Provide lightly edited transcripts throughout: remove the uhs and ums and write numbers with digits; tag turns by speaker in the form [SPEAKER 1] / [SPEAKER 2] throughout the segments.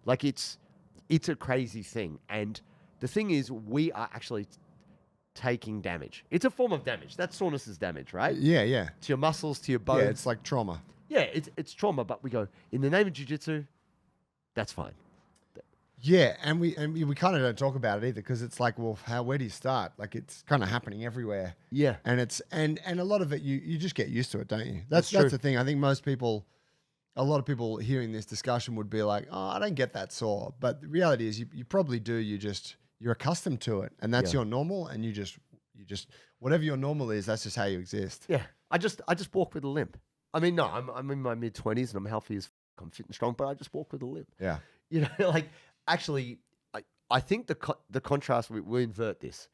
[SPEAKER 1] Like it's a crazy thing. And the thing is, we are actually taking damage. It's a form of damage. That soreness is damage, right?
[SPEAKER 2] Yeah, yeah.
[SPEAKER 1] To your muscles, to your bones.
[SPEAKER 2] Yeah, it's like trauma.
[SPEAKER 1] Yeah, it's trauma, but we go, in the name of jiu-jitsu, that's fine.
[SPEAKER 2] Yeah, and we kind of don't talk about it either because it's like, well, where do you start? Like it's kind of happening everywhere.
[SPEAKER 1] Yeah.
[SPEAKER 2] And it's and a lot of it you just get used to it, don't you?
[SPEAKER 1] That's
[SPEAKER 2] That's
[SPEAKER 1] true.
[SPEAKER 2] the thing. I think a lot of people hearing this discussion would be like, oh, I don't get that sore. But the reality is you probably do. You're accustomed to it, and that's your normal, and you just whatever your normal is, that's just how you exist.
[SPEAKER 1] Yeah. I just walk with a limp. I mean, no, I'm in my mid-20s and I'm healthy as I'm fit and strong, but I just walk with a limp.
[SPEAKER 2] Yeah.
[SPEAKER 1] You know, like actually, I think the contrast, we invert this.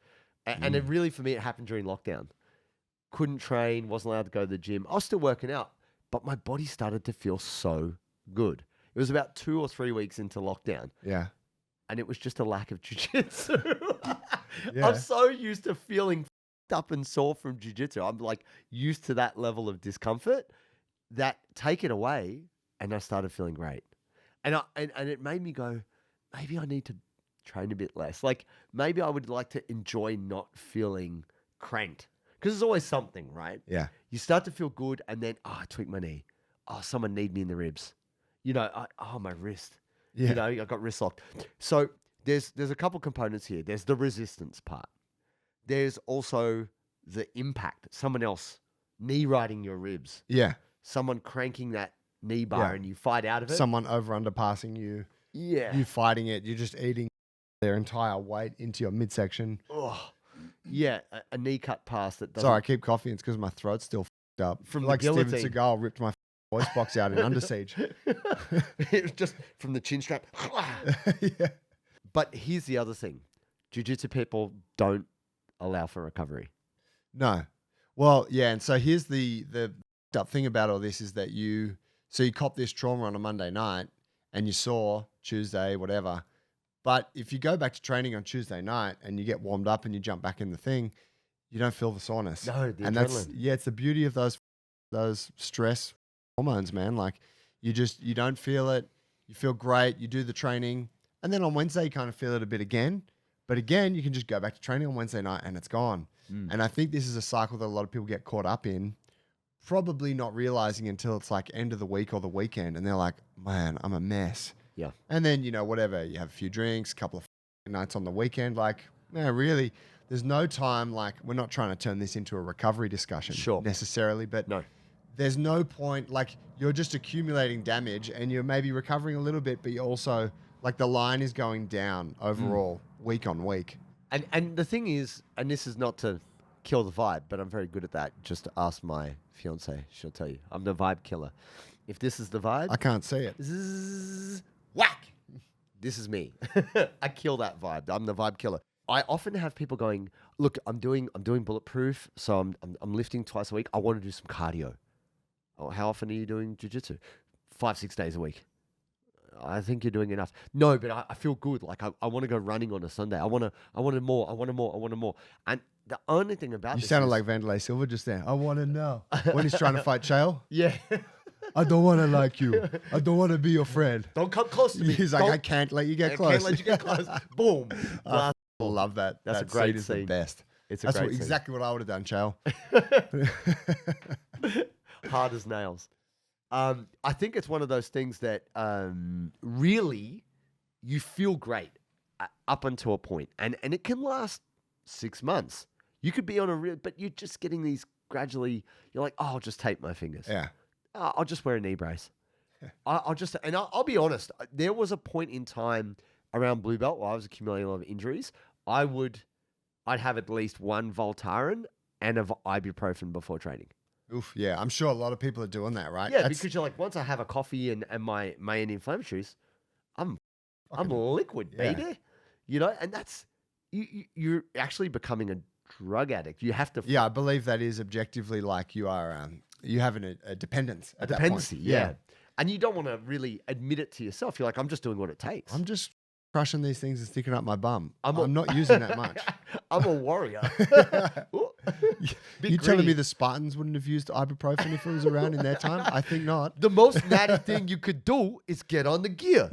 [SPEAKER 1] And it really, for me, it happened during lockdown. Couldn't train, wasn't allowed to go to the gym. I was still working out, but my body started to feel so good. It was about 2 or 3 weeks into lockdown.
[SPEAKER 2] Yeah.
[SPEAKER 1] And it was just a lack of jiu-jitsu.
[SPEAKER 2] Yeah.
[SPEAKER 1] I'm so used to feeling up and sore from jiu-jitsu. I'm like used to that level of discomfort that take it away and I started feeling great. And it made me go, maybe I need to train a bit less. Like maybe I would like to enjoy not feeling cranked because there's always something, right?
[SPEAKER 2] Yeah.
[SPEAKER 1] You start to feel good and then, I tweaked my knee. Oh, someone kneed me in the ribs. You know, my wrist.
[SPEAKER 2] Yeah.
[SPEAKER 1] You know, I got wrist locked. So there's a couple components here. There's the resistance part. There's also the impact. Someone else knee riding your ribs.
[SPEAKER 2] Yeah.
[SPEAKER 1] Someone cranking that knee bar and you fight out of it.
[SPEAKER 2] Someone over underpassing you.
[SPEAKER 1] Yeah.
[SPEAKER 2] You fighting it. You're just eating their entire weight into your midsection.
[SPEAKER 1] Oh, yeah. A knee cut pass that doesn't.
[SPEAKER 2] Sorry, I keep coughing. It's because my throat's still f***ed up.
[SPEAKER 1] From the
[SPEAKER 2] like Steven
[SPEAKER 1] guillotine.
[SPEAKER 2] Seagal ripped my voice box out in Under Siege.
[SPEAKER 1] It was just from the chin strap.
[SPEAKER 2] Yeah.
[SPEAKER 1] But here's the other thing. Jiu-jitsu people don't allow for recovery.
[SPEAKER 2] No. Well, yeah, and so here's the up thing about all this is that you cop this trauma on a Monday night and you saw Tuesday, whatever. But if you go back to training on Tuesday night and you get warmed up and you jump back in the thing, you don't feel the soreness.
[SPEAKER 1] No, the
[SPEAKER 2] and
[SPEAKER 1] adrenaline.
[SPEAKER 2] it's the beauty of those stress hormones, man. Like you don't feel it. You feel great. You do the training. And then on Wednesday, you kind of feel it a bit again. But again, you can just go back to training on Wednesday night and it's gone. And I think this is a cycle that a lot of people get caught up in, probably not realizing until it's like end of the week or the weekend. And they're like, man, I'm a mess.
[SPEAKER 1] Yeah.
[SPEAKER 2] And then, whatever, you have a few drinks, a couple of nights on the weekend. Like, no, really, there's no time. Like, we're not trying to turn this into a recovery discussion necessarily, but
[SPEAKER 1] no.
[SPEAKER 2] There's no point. Like, you're just accumulating damage and you're maybe recovering a little bit, but you're also, like, the line is going down overall week on week.
[SPEAKER 1] And the thing is, and this is not to kill the vibe, but I'm very good at that. Just ask my fiance; she'll tell you. I'm the vibe killer. If this is the vibe,
[SPEAKER 2] I can't see it.
[SPEAKER 1] zzz, whack. This is me. I kill that vibe. I'm the vibe killer. I often have people going, "Look, I'm doing Bulletproof, so I'm lifting twice a week. I want to do some cardio." Oh, how often are you doing jiu-jitsu? 5-6 days a week. I think you're doing enough. No, but I feel good. Like I want to go running on a Sunday. I wanted more. I wanted more. And the only thing about
[SPEAKER 2] You
[SPEAKER 1] this
[SPEAKER 2] sounded
[SPEAKER 1] is,
[SPEAKER 2] like Vanderlei Silva just there. I want to know. When he's trying to fight Chael,
[SPEAKER 1] yeah.
[SPEAKER 2] I don't want to like you. I don't want to be your friend.
[SPEAKER 1] Don't come close to me.
[SPEAKER 2] He's like, I can't let you get close.
[SPEAKER 1] Can't let you get close. Boom.
[SPEAKER 2] I love that.
[SPEAKER 1] That's
[SPEAKER 2] that
[SPEAKER 1] a great
[SPEAKER 2] scene. Is
[SPEAKER 1] scene.
[SPEAKER 2] the best.
[SPEAKER 1] It's a
[SPEAKER 2] That's
[SPEAKER 1] great scene.
[SPEAKER 2] exactly what I would have done, Chael.
[SPEAKER 1] Hard as nails. I think it's one of those things that really you feel great up until a point, and it can last 6 months. You could be on a real, but you're just getting these gradually. You're like, oh, I'll just tape my fingers.
[SPEAKER 2] Yeah.
[SPEAKER 1] I'll just wear a knee brace. I'll be honest. There was a point in time around blue belt where I was accumulating a lot of injuries. I'd have at least one Voltaren and an ibuprofen before training.
[SPEAKER 2] Oof, yeah. I'm sure a lot of people are doing that, right?
[SPEAKER 1] Yeah, because you're like, once I have a coffee and my anti-inflammatories, I'm liquid,
[SPEAKER 2] yeah.
[SPEAKER 1] baby. And that's you're actually becoming a drug addict. You have to.
[SPEAKER 2] Yeah, I believe that is objectively like you are. You have a dependence.
[SPEAKER 1] A dependency, yeah. And you don't want to really admit it to yourself. You're like, I'm just doing what it takes.
[SPEAKER 2] I'm just crushing these things and sticking up my bum.
[SPEAKER 1] I'm
[SPEAKER 2] not using that much.
[SPEAKER 1] I'm a warrior. Bit
[SPEAKER 2] You telling me
[SPEAKER 1] greedy.
[SPEAKER 2] the Spartans wouldn't have used ibuprofen if it was around in their time? I think not.
[SPEAKER 1] The most natty thing you could do is get on the gear.